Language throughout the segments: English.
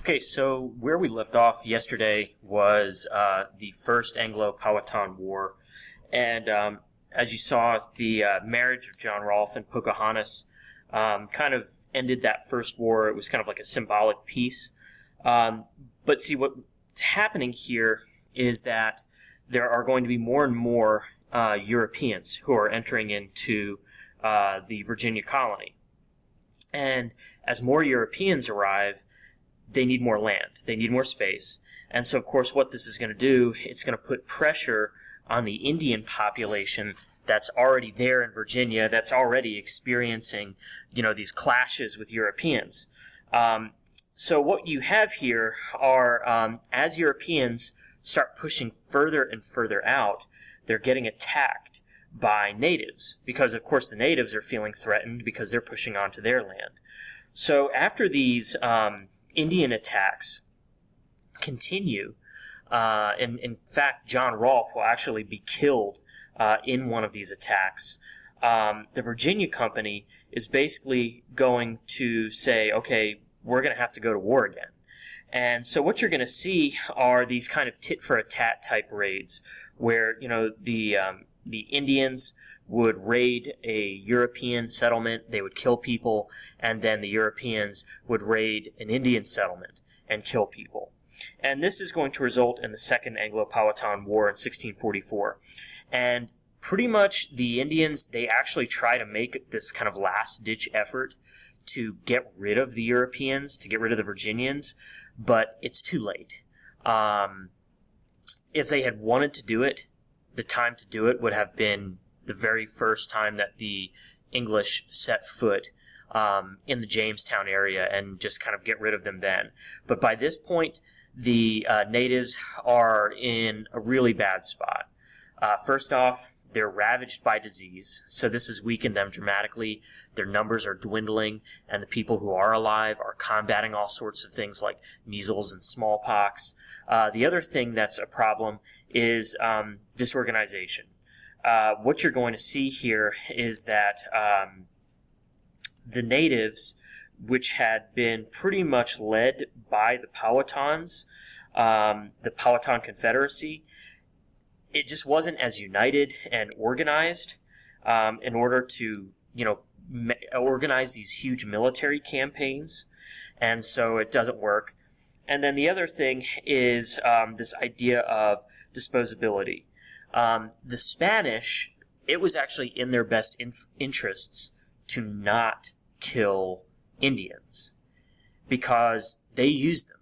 Okay, so where we left off yesterday was the First Anglo-Powhatan War, and as you saw, the marriage of John Rolfe and Pocahontas kind of ended that first war. It was kind of like a symbolic peace. But see, what's happening here is that there are going to be more and more Europeans who are entering into the Virginia colony. And as more Europeans arrive, they need more land. They need more space. And so, of course, what this is going to do, it's going to put pressure on the Indian population that's already there in Virginia, that's already experiencing, these clashes with Europeans. So what you have here are, as Europeans start pushing further and further out, they're getting attacked by natives because, of course, the natives are feeling threatened because they're pushing onto their land. So after these Indian attacks continue, and in fact, John Rolfe will actually be killed in one of these attacks. The Virginia Company is basically going to say, okay, we're going to have to go to war again. And so what you're going to see are these kind of tit-for-a-tat type raids where, the Indians would raid a European settlement, they would kill people, and then the Europeans would raid an Indian settlement and kill people. And this is going to result in the Second Anglo-Powhatan War in 1644. And pretty much the Indians, they actually try to make this kind of last-ditch effort to get rid of the Europeans, to get rid of the Virginians, but it's too late. If they had wanted to do it, the time to do it would have been the very first time that the English set foot in the Jamestown area and just kind of get rid of them then. But by this point, the natives are in a really bad spot. First off, they're ravaged by disease, so this has weakened them dramatically. Their numbers are dwindling, and the people who are alive are combating all sorts of things like measles and smallpox. The other thing that's a problem is disorganization. What you're going to see here is that the natives, which had been pretty much led by the Powhatans, the Powhatan Confederacy, it just wasn't as united and organized in order to, organize these huge military campaigns, and so it doesn't work. And then the other thing is this idea of disposability. The Spanish, it was actually in their best interests to not kill Indians because they used them.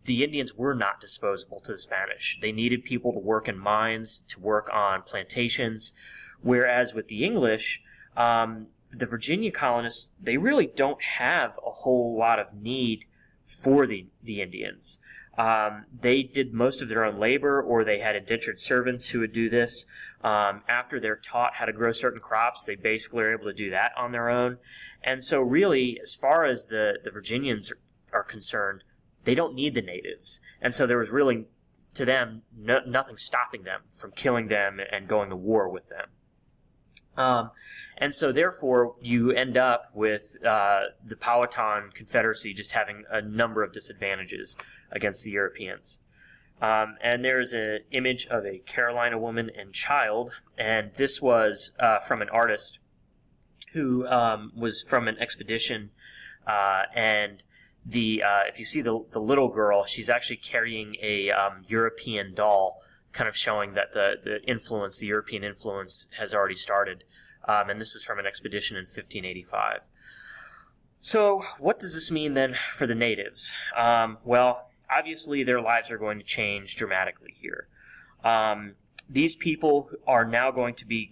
The Indians were not disposable to the Spanish. They needed people to work in mines, to work on plantations, whereas with the English, the Virginia colonists, they really don't have a whole lot of need for the Indians. They did most of their own labor, or they had indentured servants who would do this. After they're taught how to grow certain crops, they basically are able to do that on their own. And so really, as far as the Virginians are concerned, they don't need the natives. And so there was really, to them, nothing stopping them from killing them and going to war with them. And so therefore, you end up with the Powhatan Confederacy just having a number of disadvantages against the Europeans. And there's an image of a Carolina woman and child, and this was from an artist who was from an expedition, and if you see the little girl, she's actually carrying a European doll, kind of showing that the European influence has already started. And this was from an expedition in 1585. So what does this mean then for the natives? Well, obviously their lives are going to change dramatically here. These people are now going to be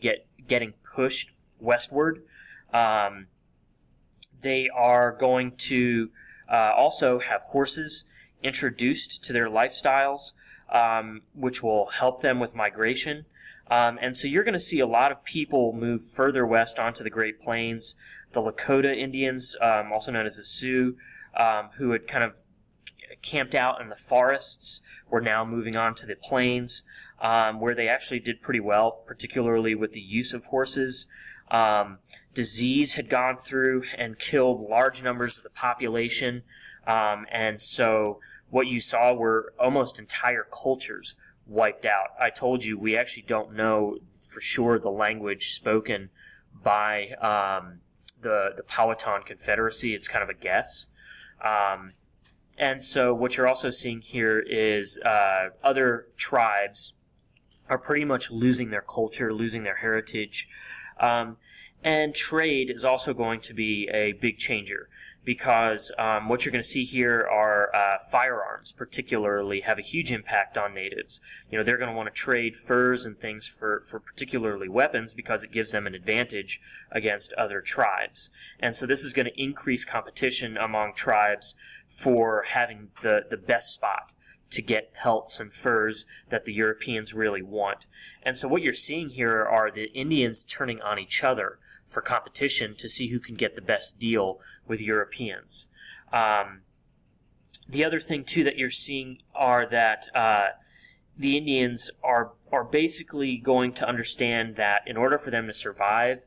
getting pushed westward. They are going to also have horses introduced to their lifestyles, which will help them with migration. And so you're going to see a lot of people move further west onto the Great Plains. The Lakota Indians, also known as the Sioux, who had kind of camped out in the forests, were now moving on to the plains, where they actually did pretty well, particularly with the use of horses. Disease had gone through and killed large numbers of the population, and so what you saw were almost entire cultures wiped out. I told you we actually don't know for sure the language spoken by the Powhatan Confederacy. It's kind of a guess. And so what you're also seeing here is other tribes are pretty much losing their culture, losing their heritage. And trade is also going to be a big changer, because what you're going to see here are firearms particularly have a huge impact on natives. They're going to want to trade furs and things for particularly weapons, because it gives them an advantage against other tribes. And so this is going to increase competition among tribes for having the best spot to get pelts and furs that the Europeans really want. And so what you're seeing here are the Indians turning on each other for competition to see who can get the best deal with Europeans. The other thing, too, that you're seeing are that the Indians are basically going to understand that in order for them to survive,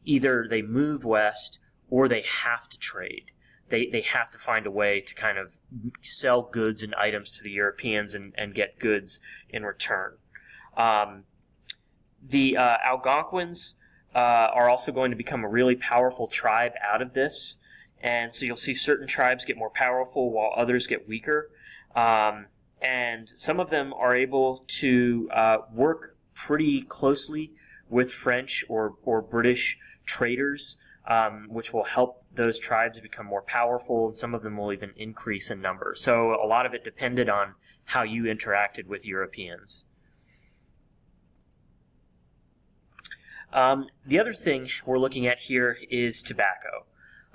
either they move west or they have to trade. They have to find a way to kind of sell goods and items to the Europeans and get goods in return. The Algonquins are also going to become a really powerful tribe out of this. And so you'll see certain tribes get more powerful while others get weaker. And some of them are able to work pretty closely with French or British traders, which will help those tribes become more powerful, and some of them will even increase in number. So a lot of it depended on how you interacted with Europeans. The other thing we're looking at here is tobacco.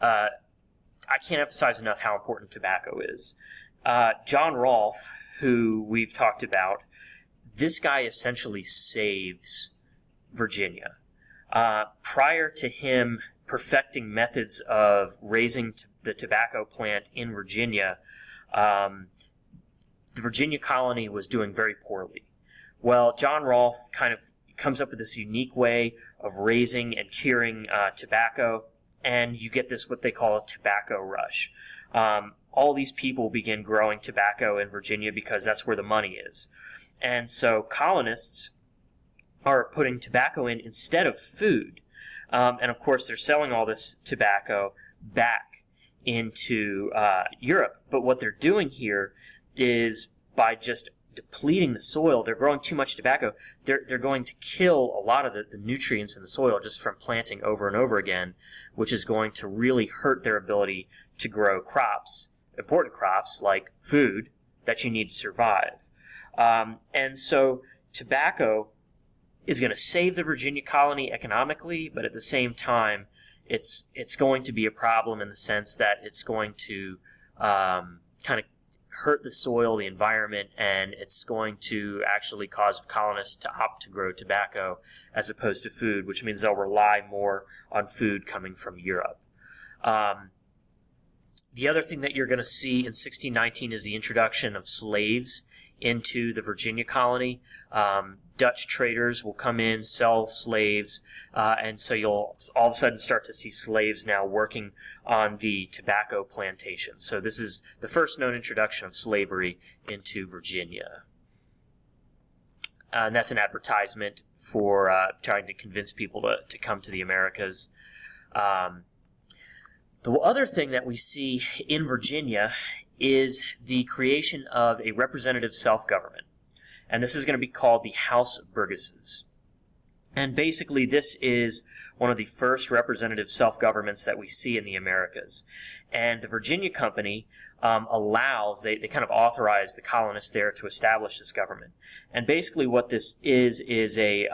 I can't emphasize enough how important tobacco is. John Rolfe, who we've talked about, this guy essentially saves Virginia. Prior to him perfecting methods of raising the tobacco plant in Virginia, the Virginia colony was doing very poorly. Well, John Rolfe kind of comes up with this unique way of raising and curing tobacco, and you get this what they call a tobacco rush. All these people begin growing tobacco in Virginia because that's where the money is. And so colonists are putting tobacco in instead of food. And of course, they're selling all this tobacco back into Europe. But what they're doing here is by just depleting the soil, they're growing too much tobacco, they're going to kill a lot of the nutrients in the soil just from planting over and over again, which is going to really hurt their ability to grow crops, important crops like food that you need to survive. And so tobacco is going to save the Virginia colony economically, but at the same time, it's going to be a problem in the sense that it's going to kind of hurt the soil, the environment, and it's going to actually cause colonists to opt to grow tobacco as opposed to food, which means they'll rely more on food coming from Europe. The other thing that you're going to see in 1619 is the introduction of slaves into the Virginia colony. Dutch traders will come in, sell slaves, and so you'll all of a sudden start to see slaves now working on the tobacco plantations. So this is the first known introduction of slavery into Virginia. And that's an advertisement for trying to convince people to come to the Americas. The other thing that we see in Virginia is the creation of a representative self-government. And this is going to be called the House of Burgesses. And basically this is one of the first representative self-governments that we see in the Americas. And the Virginia Company they kind of authorize the colonists there to establish this government. And basically what this is a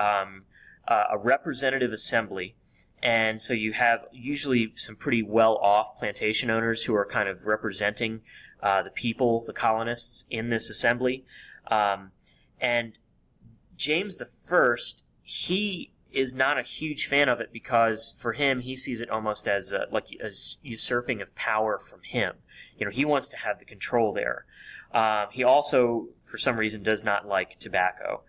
representative assembly. And so you have usually some pretty well-off plantation owners who are kind of representing the people, the colonists, in this assembly. And James I, he is not a huge fan of it because for him, he sees it almost as as usurping of power from him. He wants to have the control there. He also, for some reason, does not like tobacco.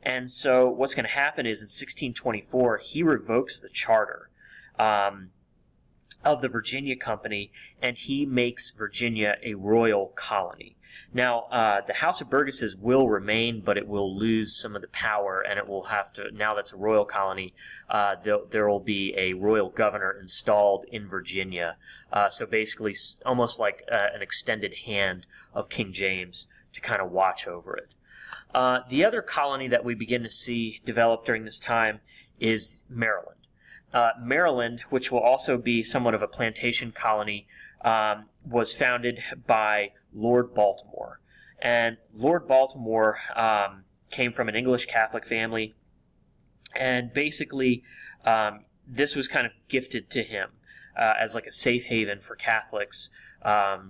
And so what's going to happen is in 1624, he revokes the charter. of the Virginia Company, and he makes Virginia a royal colony. Now, the House of Burgesses will remain, but it will lose some of the power, and it will have to, now that's a royal colony, there will be a royal governor installed in Virginia. So basically, almost like an extended hand of King James to kind of watch over it. The other colony that we begin to see develop during this time is Maryland. Maryland, which will also be somewhat of a plantation colony, was founded by Lord Baltimore. And Lord Baltimore came from an English Catholic family, and basically this was kind of gifted to him as like a safe haven for Catholics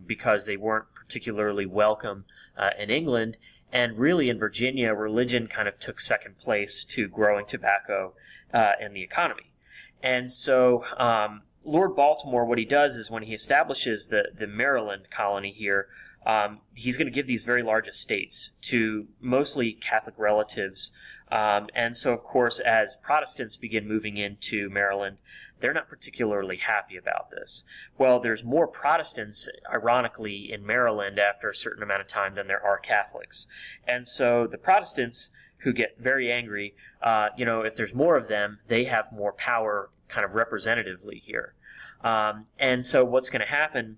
because they weren't particularly welcome in England. And really in Virginia, religion kind of took second place to growing tobacco and the economy. And so Lord Baltimore, what he does is when he establishes the Maryland colony here, he's going to give these very large estates to mostly Catholic relatives. And so, of course, as Protestants begin moving into Maryland, they're not particularly happy about this. Well, there's more Protestants, ironically, in Maryland after a certain amount of time than there are Catholics. And so the Protestants, who get very angry, if there's more of them, they have more power kind of representatively here. And so what's going to happen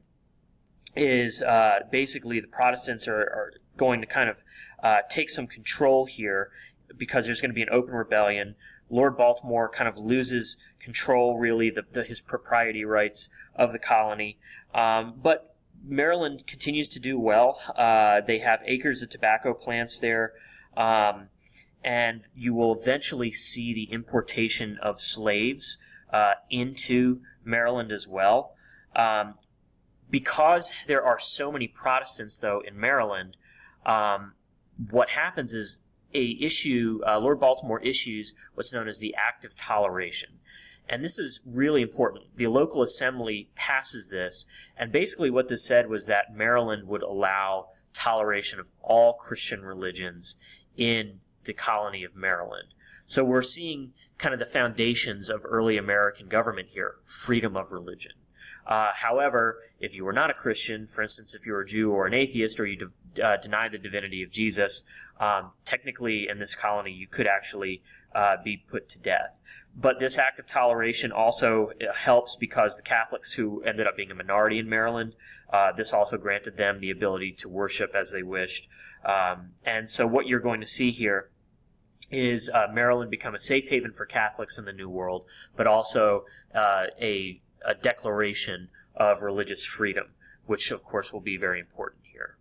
is basically the Protestants are going to kind of take some control here because there's going to be an open rebellion. Lord Baltimore kind of loses control, really, his propriety rights of the colony. But Maryland continues to do well. They have acres of tobacco plants there. And you will eventually see the importation of slaves into Maryland as well. Because there are so many Protestants, though, in Maryland, what happens is Lord Baltimore issues what's known as the Act of Toleration. And this is really important. The local assembly passes this, and basically what this said was that Maryland would allow toleration of all Christian religions in the colony of Maryland. So we're seeing kind of the foundations of early American government here, freedom of religion. However, if you were not a Christian, for instance, if you were a Jew or an atheist, or you deny the divinity of Jesus, technically in this colony you could actually be put to death. But this act of toleration also helps because the Catholics, who ended up being a minority in Maryland, this also granted them the ability to worship as they wished. And so what you're going to see here is Maryland become a safe haven for Catholics in the New World, but also a declaration of religious freedom, which of course will be very important here.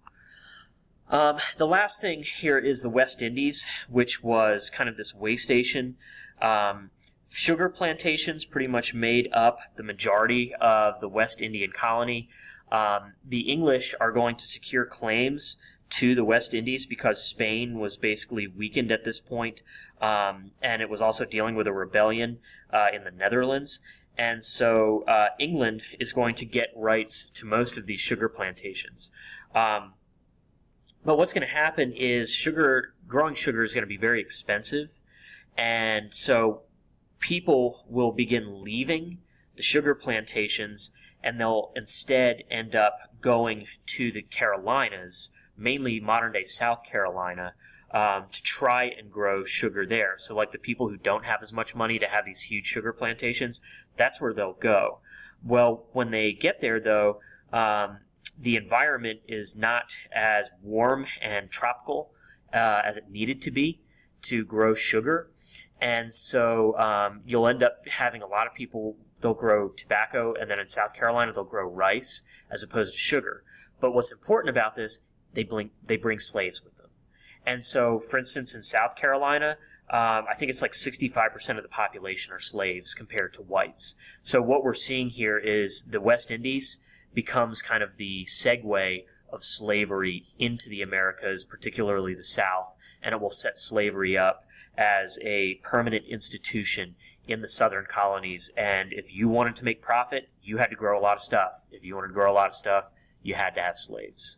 The last thing here is the West Indies, which was kind of this way station. Sugar plantations pretty much made up the majority of the West Indian colony. The English are going to secure claims to the West Indies because Spain was basically weakened at this point, and it was also dealing with a rebellion in the Netherlands. And so England is going to get rights to most of these sugar plantations. But what's going to happen is growing sugar is going to be very expensive, and so people will begin leaving the sugar plantations, and they'll instead end up going to the Carolinas, mainly modern-day South Carolina, to try and grow sugar there. So like the people who don't have as much money to have these huge sugar plantations, that's where they'll go. Well, when they get there, though, the environment is not as warm and tropical as it needed to be to grow sugar. And so you'll end up having a lot of people, they'll grow tobacco, and then in South Carolina they'll grow rice as opposed to sugar. But what's important about this, they bring slaves with them. And so, for instance, in South Carolina, I think it's like 65% of the population are slaves compared to whites. So what we're seeing here is the West Indies becomes kind of the segue of slavery into the Americas, particularly the South, and it will set slavery up as a permanent institution in the southern colonies. And if you wanted to make profit, you had to grow a lot of stuff. If you wanted to grow a lot of stuff, you had to have slaves.